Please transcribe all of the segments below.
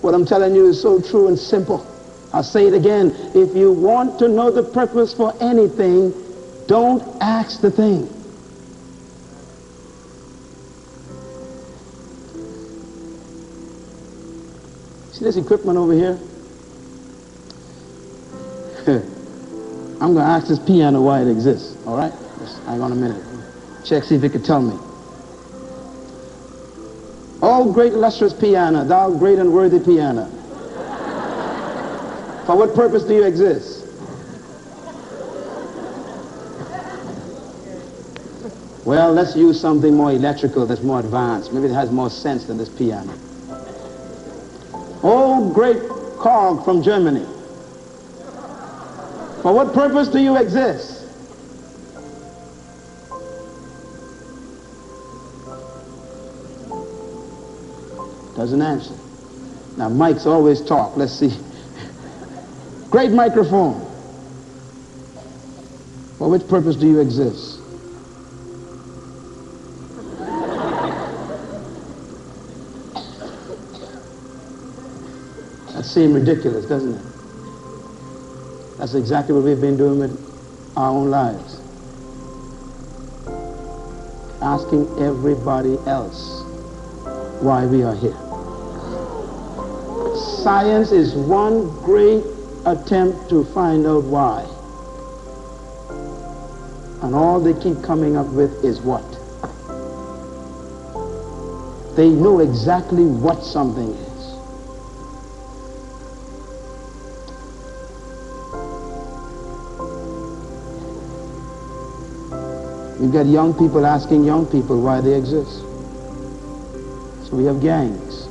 What I'm telling you is so true and simple. I'll say it again. If you want to know the purpose for anything, don't ask the thing. See this equipment over here? I'm going to ask this piano why it exists, all right? Just hang on a minute. Check, see if it could tell me. Oh, great lustrous piano, thou great and worthy piano. For what purpose do you exist? Well, let's use something more electrical that's more advanced. Maybe it has more sense than this piano. Oh, great cog from Germany. For what purpose do you exist? Doesn't answer. Now, mics always talk. Let's see. Great microphone. For which purpose do you exist? That seems ridiculous, doesn't it? That's exactly what we've been doing with our own lives. Asking everybody else why we are here. Science is one great attempt to find out why. And all they keep coming up with is what? They know exactly what something is. We've got young people asking young people why they exist. So we have gangs,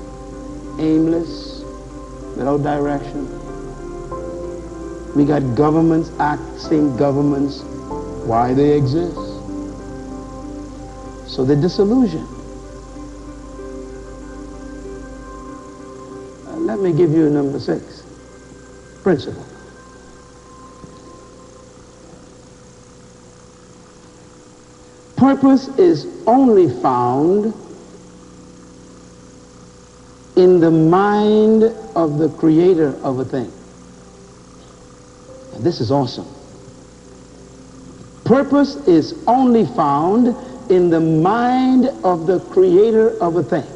aimless, without direction. We got governments asking governments why they exist. So they're disillusioned. Let me give you number 6. Principle. Purpose is only found in the mind of the creator of a thing. And this is awesome. Purpose is only found in the mind of the creator of a thing.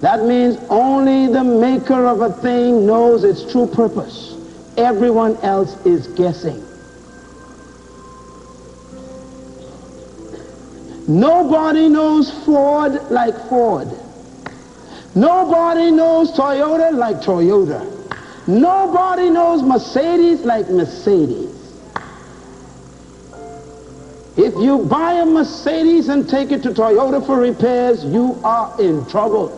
That means only the maker of a thing knows its true purpose. Everyone else is guessing. Nobody knows Ford like Ford. Nobody knows Toyota like Toyota. Nobody knows Mercedes like Mercedes. If you buy a Mercedes and take it to Toyota for repairs, you are in trouble.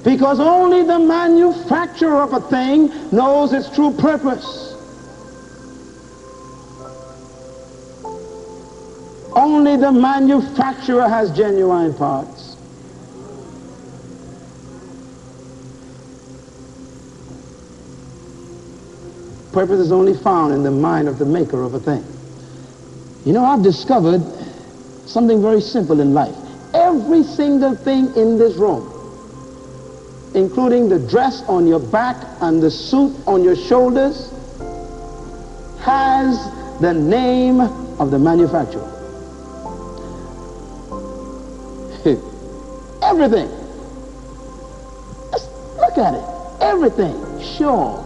Because only the manufacturer of a thing knows its true purpose. Only the manufacturer has genuine parts. Purpose is only found in the mind of the maker of a thing. You know, I've discovered something very simple in life. Every single thing in this room, including the dress on your back and the suit on your shoulders, has the name of the manufacturer. Everything. Just look at it. Everything. Shaw.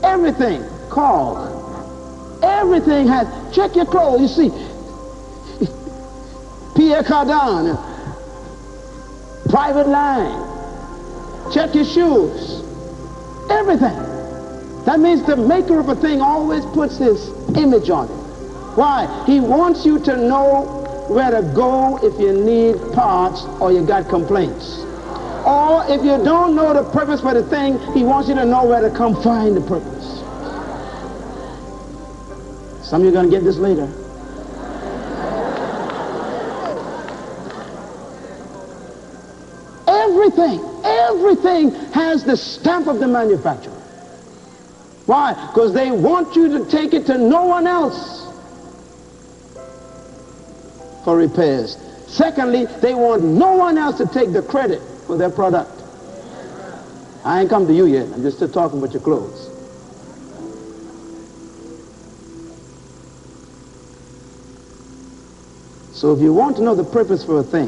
Everything. Call. Everything has. Check your clothes. You see. Pierre Cardin. Private line. Check your shoes. Everything. That means the maker of a thing always puts his image on it. Why? He wants you to know where to go if you need parts or you got complaints. Or if you don't know the purpose for the thing, he wants you to know where to come find the purpose. Some of you are going to get this later. Everything has the stamp of the manufacturer. Why? Because they want you to take it to no one else for repairs. Secondly, they want no one else to take the credit for their product. I ain't come to you yet. I'm just still talking about your clothes. So if you want to know the purpose for a thing,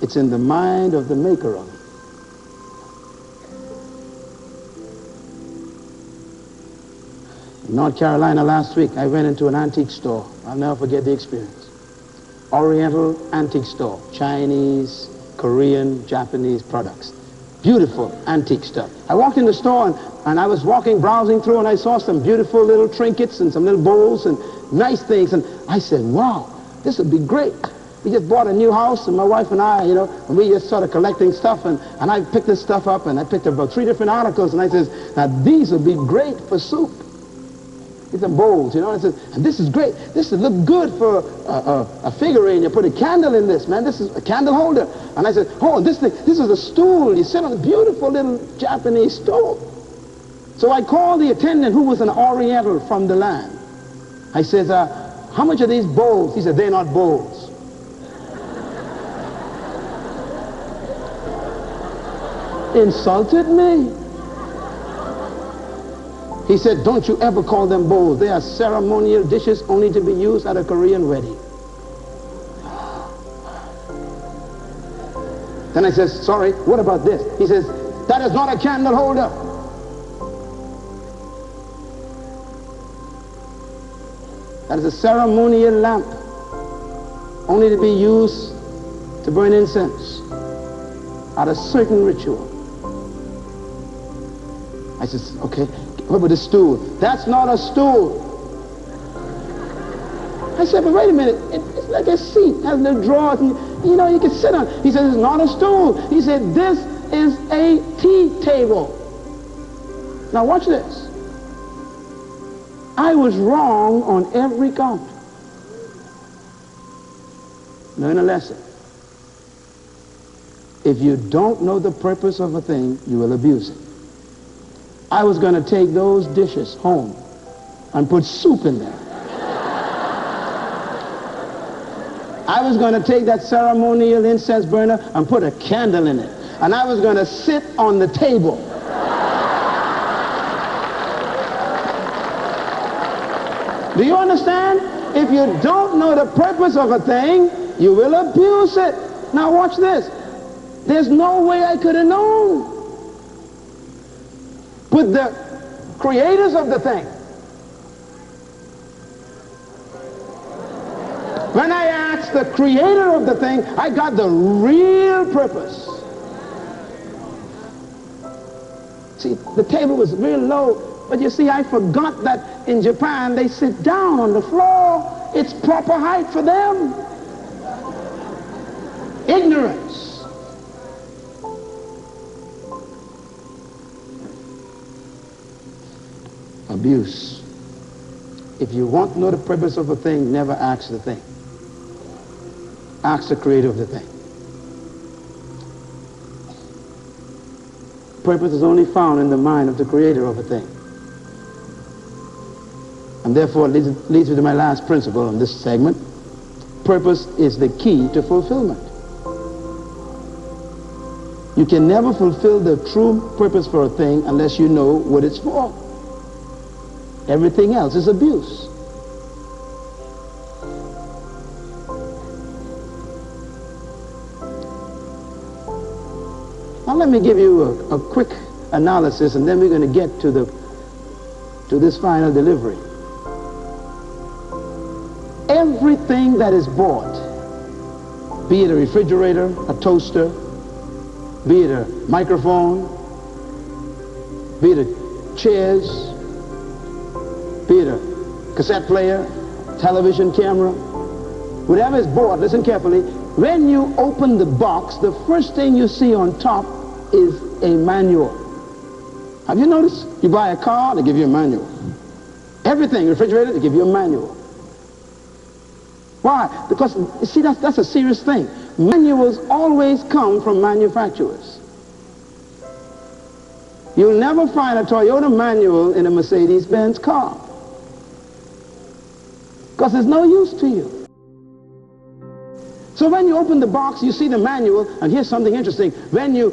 it's in the mind of the maker of it. In North Carolina last week, I went into an antique store. I'll never forget the experience. Oriental antique store, Chinese, Korean, Japanese products. Beautiful antique stuff. I walked in the store and I was browsing through, and I saw some beautiful little trinkets and some little bowls and nice things. And I said, wow, this would be great. We just bought a new house, and my wife and I, and we just started collecting stuff, and I picked this stuff up, and I picked up about 3 different articles, and I said, now these would be great for soup. These are bowls, and I said, and this is great. This would look good for a figurine. You put a candle in this, man. This is a candle holder. And I said, oh, this is a stool. You sit on a beautiful little Japanese stool. So I called the attendant, who was an Oriental from the land. I said, how much are these bowls? He said, they're not bowls. Insulted me. He said, don't you ever call them bowls. They are ceremonial dishes only to be used at a Korean wedding. Then I said, sorry, what about this? He says, that is not a candle holder. That is a ceremonial lamp only to be used to burn incense at a certain ritual. I said, okay, what about the stool? That's not a stool. I said, but wait a minute, it's like a seat, it has little drawers, and you can sit on. He said, it's not a stool. He said, this is a tea table. Now watch this. I was wrong on every count. Learn a lesson. If you don't know the purpose of a thing, you will abuse it. I was going to take those dishes home and put soup in them. I was going to take that ceremonial incense burner and put a candle in it. And I was going to sit on the table. Do you understand? If you don't know the purpose of a thing, you will abuse it. Now watch this. There's no way I could have known. But the creators of the thing, when I asked the creator of the thing, I got the real purpose. See, the table was real low, but you see, I forgot that in Japan they sit down on the floor. It's proper height for them. Ignorance. Abuse. If you want to know the purpose of a thing, never ask the thing. Ask the creator of the thing. Purpose is only found in the mind of the creator of a thing. And therefore it leads me to my last principle in this segment. Purpose is the key to fulfillment. You can never fulfill the true purpose for a thing unless you know what it's for. Everything else is abuse. Now let me give you a quick analysis, and then we're going to get to this final delivery. Everything that is bought, be it a refrigerator, a toaster, be it a microphone, be it a chairs, be it a cassette player, television camera, whatever is bought, listen carefully, when you open the box, the first thing you see on top is a manual. Have you noticed? You buy a car, they give you a manual. Everything, refrigerator, they give you a manual. Why? Because, you see, that's a serious thing. Manuals always come from manufacturers. You'll never find a Toyota manual in a Mercedes-Benz car. Because it's no use to you. So when you open the box, you see the manual, and here's something interesting. When you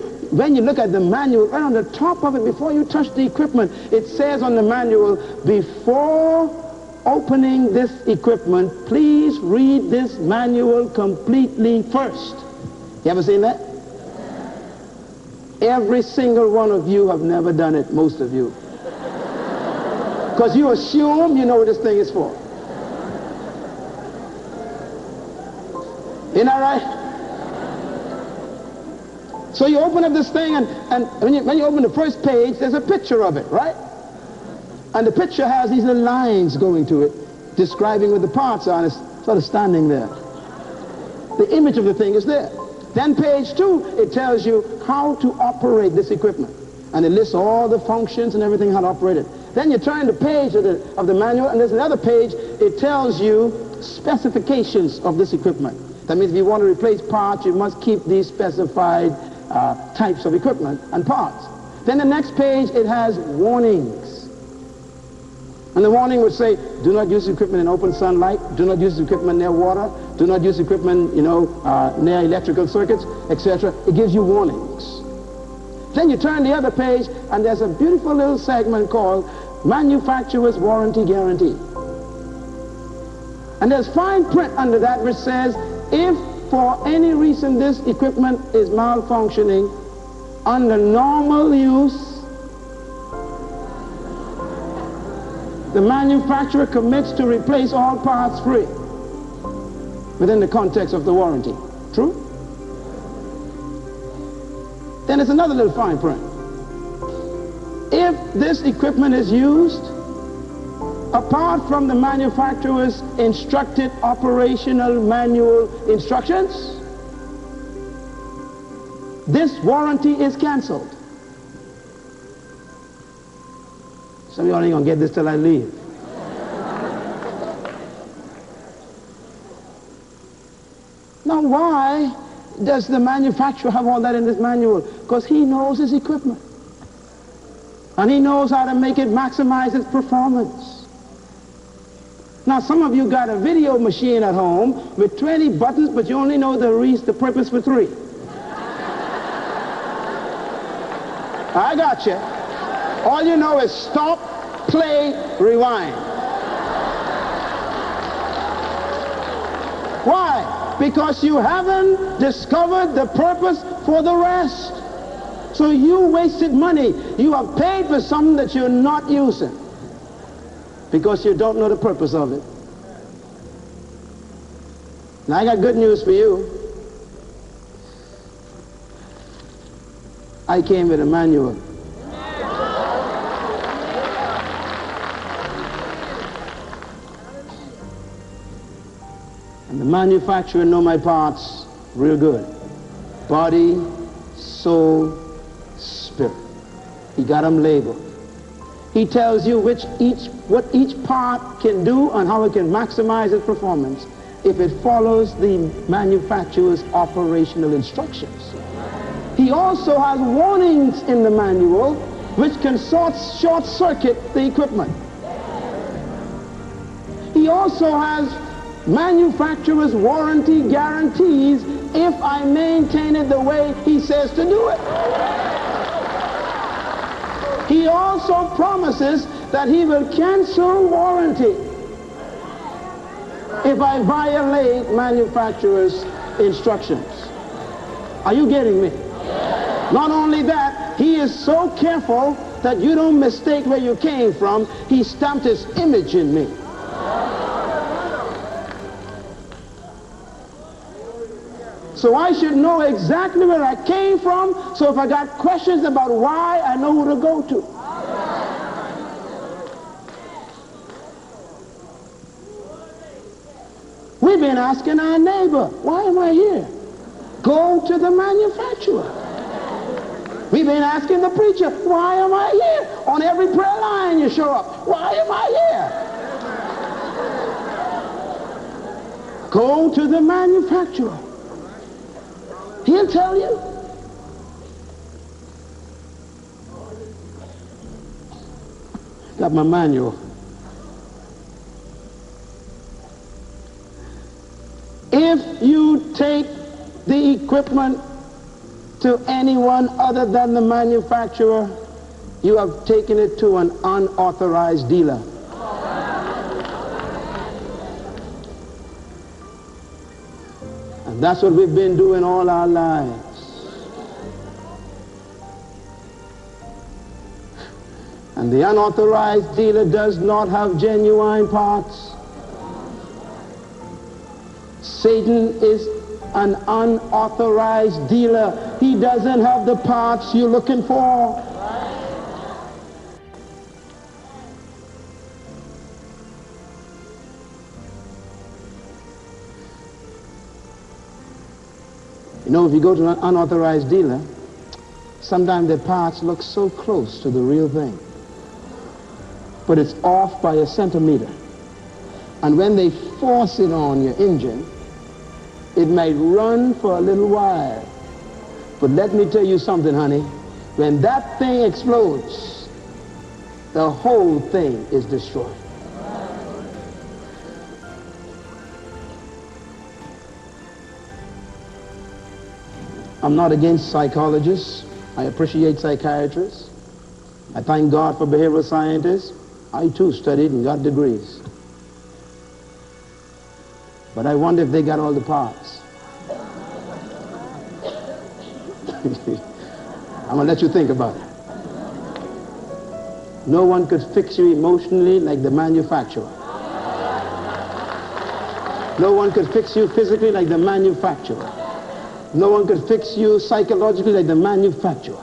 look at the manual, right on the top of it, before you touch the equipment, it says on the manual, before opening this equipment, please read this manual completely first. You ever seen that? Every single one of you have never done it, most of you. Because you assume you know what this thing is for. Isn't that right? So you open up this thing, and when you open the first page, there's a picture of it, right? And the picture has these little lines going to it, describing what the parts are, and it's sort of standing there. The image of the thing is there. Then page 2, it tells you how to operate this equipment. And it lists all the functions and everything, how to operate it. Then you turn the page of the manual, and there's another page, it tells you specifications of this equipment. That means if you want to replace parts, you must keep these specified types of equipment and parts. Then the next page, it has warnings. And the warning would say, do not use equipment in open sunlight, do not use equipment near water, do not use equipment, near electrical circuits, etc. It gives you warnings. Then you turn the other page, and there's a beautiful little segment called Manufacturer's Warranty Guarantee. And there's fine print under that which says, if for any reason this equipment is malfunctioning under normal use, the manufacturer commits to replace all parts free within the context of the warranty. True? Then there's another little fine print. If this equipment is used apart from the manufacturer's instructed operational manual instructions, this warranty is canceled. Some of y'all ain't gonna get this till I leave. Now why does the manufacturer have all that in this manual? Because he knows his equipment. And he knows how to make it maximize its performance. Now some of you got a video machine at home with 20 buttons, but you only know the purpose for 3. I got you. All you know is stop, play, rewind. Why? Because you haven't discovered the purpose for the rest. So you wasted money. You have paid for something that you're not using because you don't know the purpose of it. Now I got good news for you. I came with a manual. And the manufacturer know my parts real good. Body, soul, spirit. He got them labeled. He tells you what each part can do and how it can maximize its performance if it follows the manufacturer's operational instructions. He also has warnings in the manual which can short-circuit the equipment. He also has manufacturer's warranty guarantees if I maintain it the way he says to do it. He also promises that he will cancel warranty if I violate manufacturer's instructions. Are you getting me? Not only that, he is so careful that you don't mistake where you came from. He stamped his image in me. So I should know exactly where I came from, so if I got questions about why, I know who to go to. We've been asking our neighbor, why am I here? Go to the manufacturer. We've been asking the preacher, why am I here? On every prayer line you show up, why am I here? Go to the manufacturer. He'll tell you. Got my manual. If If you take the equipment to anyone other than the manufacturer, you have taken it to an unauthorized dealer. And that's what we've been doing all our lives. And the unauthorized dealer does not have genuine parts. Satan is an unauthorized dealer. He doesn't have the parts you're looking for. You know, if you go to an unauthorized dealer, sometimes the parts look so close to the real thing, but it's off by a centimeter. And when they force it on your engine, it might run for a little while. But let me tell you something, honey. When that thing explodes, the whole thing is destroyed. I'm not against psychologists. I appreciate psychiatrists. I thank God for behavioral scientists. I too studied and got degrees. But I wonder if they got all the parts. I'm going to let you think about it. No one could fix you emotionally like the manufacturer. No one could fix you physically like the manufacturer. No one could fix you psychologically like the manufacturer.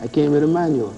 I came with a manual.